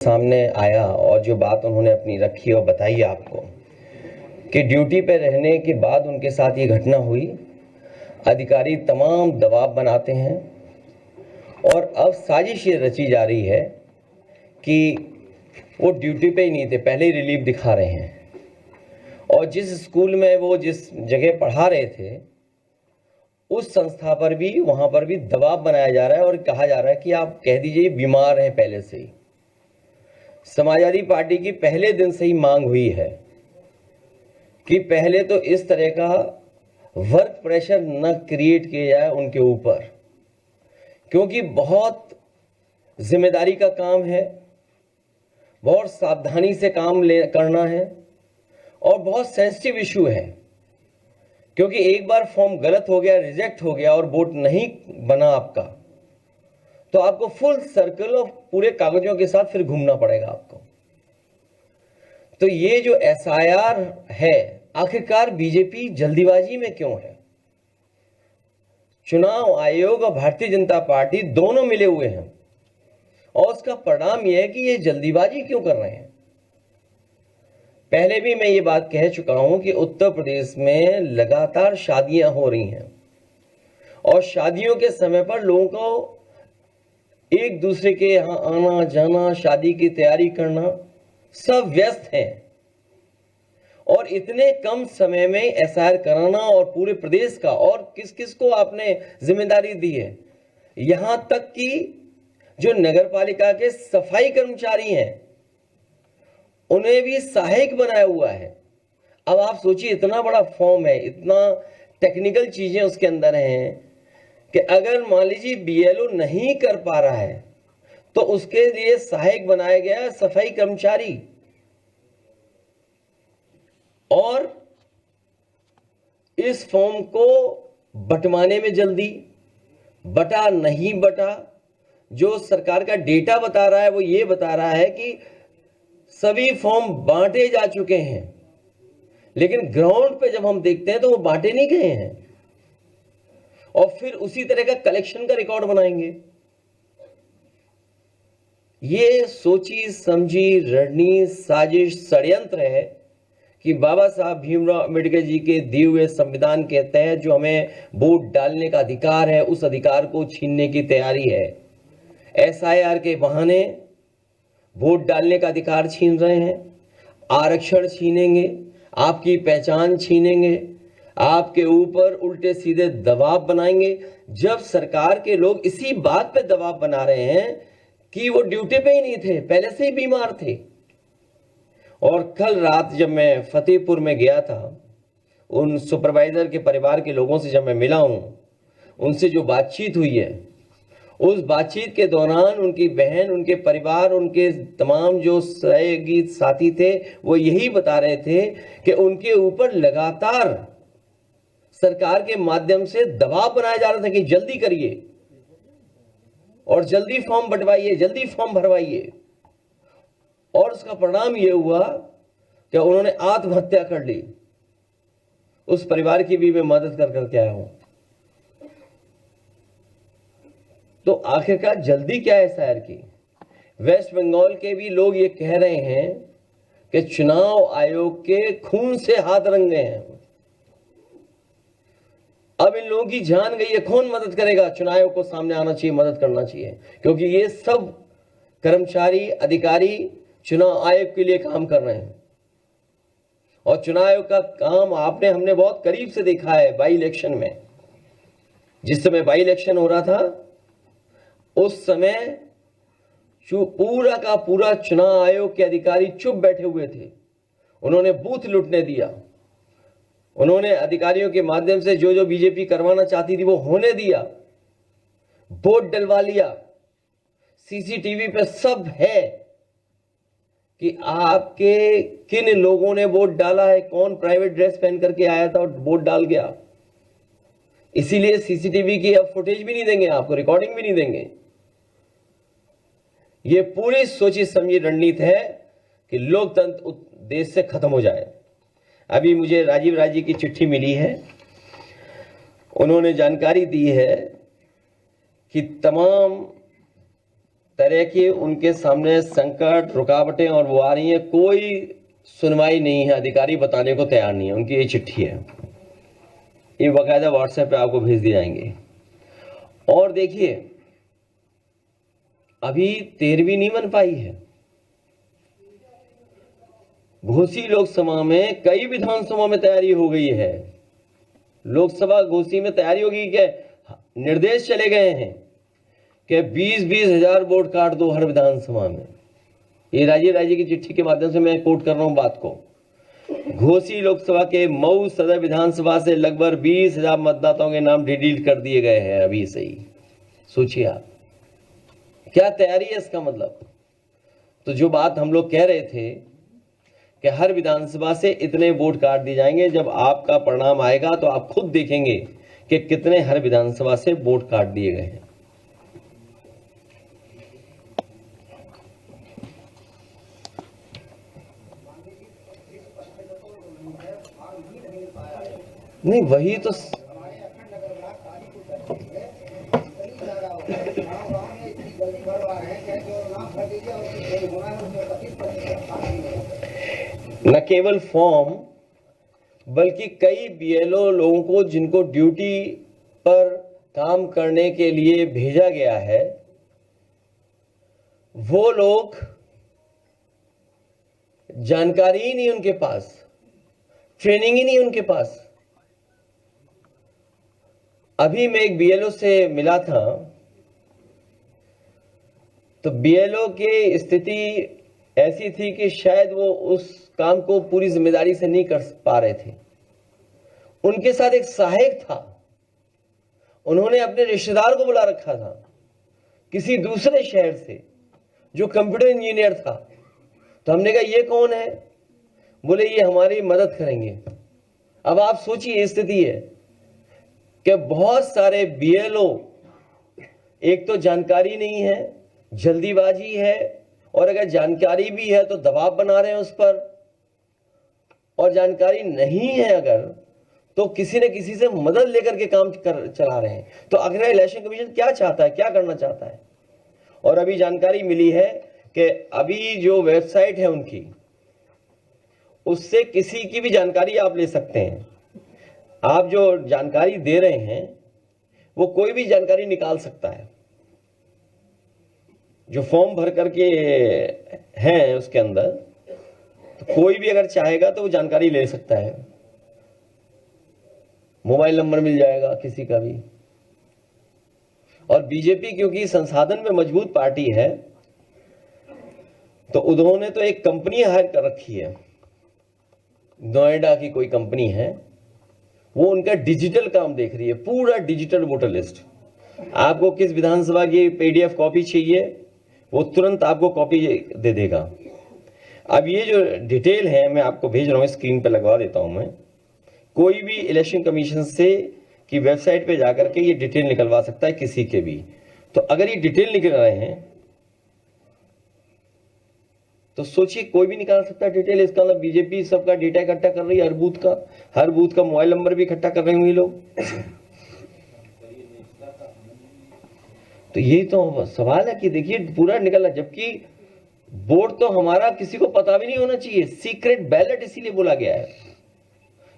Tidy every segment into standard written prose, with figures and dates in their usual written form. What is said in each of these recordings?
सामने आया और जो बात उन्होंने अपनी रखी और बताई आपको कि ड्यूटी पे रहने के बाद उनके साथ ये घटना हुई। अधिकारी तमाम दबाव बनाते हैं और अब साजिश ये रची जा रही है कि वो ड्यूटी पे ही नहीं थे, पहले ही रिलीफ दिखा रहे हैं और जिस स्कूल में वो जिस जगह पढ़ा रहे थे उस संस्था पर भी, वहां पर भी दबाव बनाया जा रहा है और कहा जा रहा है कि आप कह दीजिए बीमार हैं पहले से ही। समाजवादी पार्टी की पहले दिन से ही मांग हुई है कि पहले तो इस तरह का वर्क प्रेशर न क्रिएट किया जाए उनके ऊपर, क्योंकि बहुत जिम्मेदारी का काम है, बहुत सावधानी से काम करना है और बहुत सेंसिटिव इशू है। क्योंकि एक बार फॉर्म गलत हो गया, रिजेक्ट हो गया और वोट नहीं बना आपका, तो आपको फुल सर्कल और पूरे कागजों के साथ फिर घूमना पड़ेगा आपको। तो ये जो एसआईआर है, आखिरकार बीजेपी जल्दीबाजी में क्यों है? चुनाव आयोग और भारतीय जनता पार्टी दोनों मिले हुए हैं और उसका परिणाम यह है कि ये जल्दीबाजी क्यों कर रहे हैं। पहले भी मैं ये बात कह चुका हूं कि उत्तर प्रदेश में लगातार शादियां हो रही हैं और शादियों के समय पर लोगों को एक दूसरे के यहां आना जाना, शादी की तैयारी करना, सब व्यस्त हैं और इतने कम समय में एसआईआर कराना और पूरे प्रदेश का, और किस किस को आपने जिम्मेदारी दी है, यहां तक कि जो नगर पालिका के सफाई कर्मचारी हैं उन्हें भी सहायक बनाया हुआ है। अब आप सोचिए, इतना बड़ा फॉर्म है, इतना टेक्निकल चीजें उसके अंदर हैं कि अगर मान लीजिए बीएलओ नहीं कर पा रहा है तो उसके लिए सहायक बनाया गया सफाई कर्मचारी। और इस फॉर्म को बंटवाने में जल्दी, बटा नहीं बटा, जो सरकार का डेटा बता रहा है वो ये बता रहा है कि सभी फॉर्म बांटे जा चुके हैं, लेकिन ग्राउंड पे जब हम देखते हैं तो वो बांटे नहीं गए हैं और फिर उसी तरह का कलेक्शन का रिकॉर्ड बनाएंगे। ये सोची समझी रणनीति, साजिश, षड्यंत्र है कि बाबा साहब भीमराव अम्बेडकर जी के दिए हुए संविधान के तहत जो हमें वोट डालने का अधिकार है, उस अधिकार को छीनने की तैयारी है। एसआईआर के बहाने वोट डालने का अधिकार छीन रहे हैं, आरक्षण छीनेंगे, आपकी पहचान छीनेंगे, आपके ऊपर उल्टे सीधे दबाव बनाएंगे। जब सरकार के लोग इसी बात पे दबाव बना रहे हैं कि वो ड्यूटी पे ही नहीं थे, पहले से ही बीमार थे। और कल रात जब मैं फतेहपुर में गया था, उन सुपरवाइजर के परिवार के लोगों से जब मैं मिला हूं, उनसे जो बातचीत हुई है, उस बातचीत के दौरान उनकी बहन, उनके परिवार, उनके तमाम जो सहयोगी साथी थे, वो यही बता रहे थे कि उनके ऊपर लगातार सरकार के माध्यम से दबाव बनाया जा रहा था कि जल्दी करिए और जल्दी फॉर्म बंटवाइए, जल्दी फॉर्म भरवाइए। और उसका परिणाम यह हुआ कि उन्होंने आत्महत्या कर ली। उस परिवार की भी मैं मदद कर करके आया हूं। तो आखिरकार जल्दी क्या है एसआईआर की? वेस्ट बंगाल के भी लोग ये कह रहे हैं कि चुनाव आयोग के खून से हाथ रंगे हैं। अब इन लोगों की जान गई है, कौन मदद करेगा? चुनाव आयोग को सामने आना चाहिए, मदद करना चाहिए, क्योंकि ये सब कर्मचारी, अधिकारी चुनाव आयोग के लिए काम कर रहे हैं। और चुनाव आयोग का काम हमने बहुत करीब से देखा है बाई इलेक्शन में। जिस समय बाई इलेक्शन हो रहा था उस समय पूरा का पूरा चुनाव आयोग के अधिकारी चुप बैठे हुए थे। उन्होंने बूथ लूटने दिया, उन्होंने अधिकारियों के माध्यम से जो जो बीजेपी करवाना चाहती थी वो होने दिया, वोट डलवा लिया। सीसीटीवी पे सब है कि आपके किन लोगों ने वोट डाला है, कौन प्राइवेट ड्रेस पहन करके आया था और वोट डाल गया। इसीलिए सीसीटीवी की अब फुटेज भी नहीं देंगे आपको, रिकॉर्डिंग भी नहीं देंगे। ये पूरी सोची समझी रणनीति है कि लोकतंत्र देश से खत्म हो जाए। अभी मुझे राजीव राय जी की चिट्ठी मिली है, उन्होंने जानकारी दी है कि तरह के उनके सामने संकट, रुकावटें और वो आ रही हैं, कोई सुनवाई नहीं है, अधिकारी बताने को तैयार नहीं है। उनकी ये चिट्ठी है, ये बाकायदा व्हाट्सएप पे आपको भेज दिए जाएंगे। और देखिए, अभी 13वीं नहीं बन पाई है। घोसी लोकसभा में, कई विधानसभा में तैयारी हो गई है। लोकसभा घोसी में तैयारी होगी कि निर्देश चले गए हैं कि 20-20 हजार वोट काट दो हर विधानसभा में। ये राज्य की चिट्ठी के माध्यम से मैं कोट कर रहा हूं बात को। घोसी लोकसभा के मऊ सदर विधानसभा से लगभग 20,000 मतदाताओं के नाम डिलीट कर दिए गए हैं अभी से ही। सोचिए आप, क्या तैयारी है इसका मतलब। तो जो बात हम लोग कह रहे थे कि हर विधानसभा से इतने वोट काट दिए जाएंगे, जब आपका परिणाम आएगा तो आप खुद देखेंगे कि कितने हर विधानसभा से वोट काट दिए गए हैं। नहीं, वही तो न केवल फॉर्म बल्कि कई बीएलओ लोगों को जिनको ड्यूटी पर काम करने के लिए भेजा गया है, वो लोग जानकारी ही नहीं उनके पास, ट्रेनिंग ही नहीं उनके पास। अभी मैं एक बीएलओ से मिला था, तो बीएलओ की स्थिति ऐसी थी कि शायद वो उस काम को पूरी जिम्मेदारी से नहीं कर पा रहे थे। उनके साथ एक सहायक था, उन्होंने अपने रिश्तेदार को बुला रखा था किसी दूसरे शहर से, जो कंप्यूटर इंजीनियर था। तो हमने कहा ये कौन है? बोले ये हमारी मदद करेंगे। अब आप सोचिए, स्थिति है कि बहुत सारे बीएलओ, एक तो जानकारी नहीं है, जल्दीबाजी है, और अगर जानकारी भी है तो दबाव बना रहे हैं उस पर, और जानकारी नहीं है अगर तो किसी न किसी से मदद लेकर के काम चला रहे हैं। तो आखिर इलेक्शन कमीशन क्या चाहता है, क्या करना चाहता है? और अभी जानकारी मिली है कि अभी जो वेबसाइट है उनकी, उससे किसी की भी जानकारी आप ले सकते हैं। आप जो जानकारी दे रहे हैं वो कोई भी जानकारी निकाल सकता है। जो फॉर्म भर करके हैं उसके अंदर, तो कोई भी अगर चाहेगा तो वो जानकारी ले सकता है। मोबाइल नंबर मिल जाएगा किसी का भी। और बीजेपी क्योंकि संसाधन में मजबूत पार्टी है, तो उन्होंने तो एक कंपनी हायर कर रखी है, नोएडा की कोई कंपनी है, वो उनका डिजिटल काम देख रही है, पूरा डिजिटल वोटर लिस्ट। आपको किस विधानसभा की पीडीएफ कॉपी चाहिए, वो तुरंत आपको कॉपी दे देगा। अब ये जो डिटेल है मैं आपको भेज रहा हूँ, स्क्रीन पे लगवा देता हूं मैं। कोई भी इलेक्शन कमीशन से की वेबसाइट पे जाकर के ये डिटेल निकलवा सकता है किसी के भी। तो अगर ये डिटेल निकल रहे हैं तो सोचिए, कोई भी निकाल सकता है डिटेल। इसका मतलब बीजेपी सबका डेटा इकट्ठा कर रही है, हर बूथ का मोबाइल नंबर भी इकट्ठा कर रहे होंगे लोग। तो यही तो सवाल है कि देखिए पूरा निकला, जबकि वोट तो हमारा किसी को पता भी नहीं होना चाहिए, सीक्रेट बैलेट इसीलिए बोला गया है।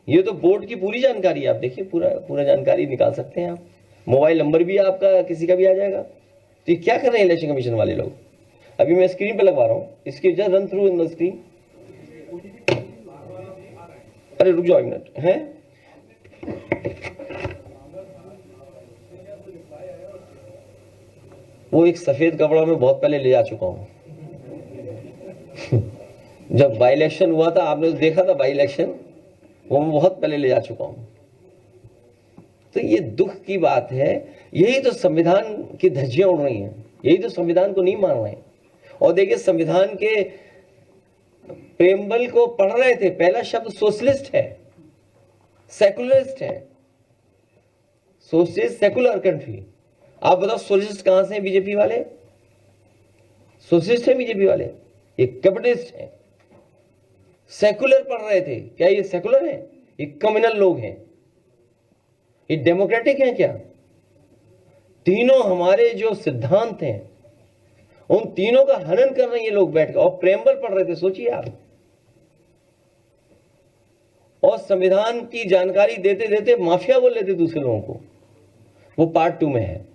ये तो बोर्ड की पूरी जानकारी, आप देखिए पूरा जानकारी निकाल सकते हैं आप। मोबाइल नंबर भी आपका किसी का भी आ जाएगा। तो ये क्या कर रहे हैं इलेक्शन कमीशन वाले लोग? अभी मैं स्क्रीन पे लगवा रहा हूं, इसकी just run through in the screen. अरे रुक जाओ एक मिनट, है वो एक सफेद कपड़ा में बहुत पहले ले जा चुका हूं। जब बाई इलेक्शन हुआ था, आपने देखा था बाई इलेक्शन, वो मैं बहुत पहले ले जा चुका हूं। तो ये दुख की बात है। यही तो संविधान की धज्जियां उड़ रही हैं, यही तो संविधान को नहीं मान रहे हैं। और देखिए, संविधान के प्रेमबल को पढ़ रहे थे, पहला शब्द सोशलिस्ट है, सेकुलरिस्ट है। Socialist secular country. आप बताओ सोशलिस्ट कहां से हैं बीजेपी वाले? सोशलिस्ट है बीजेपी वाले, ये कैपिटलिस्ट है। सेकुलर पढ़ रहे थे, क्या ये सेकुलर है? ये कम्युनल लोग हैं, ये डेमोक्रेटिक हैं क्या? तीनों हमारे जो सिद्धांत हैं उन तीनों का हनन कर रहे हैं ये लोग बैठ कर, और प्रेम्बल पढ़ रहे थे, सोचिए आप। और संविधान की जानकारी देते देते माफिया बोल लेते दूसरे लोगों को। वो पार्ट 2 में है।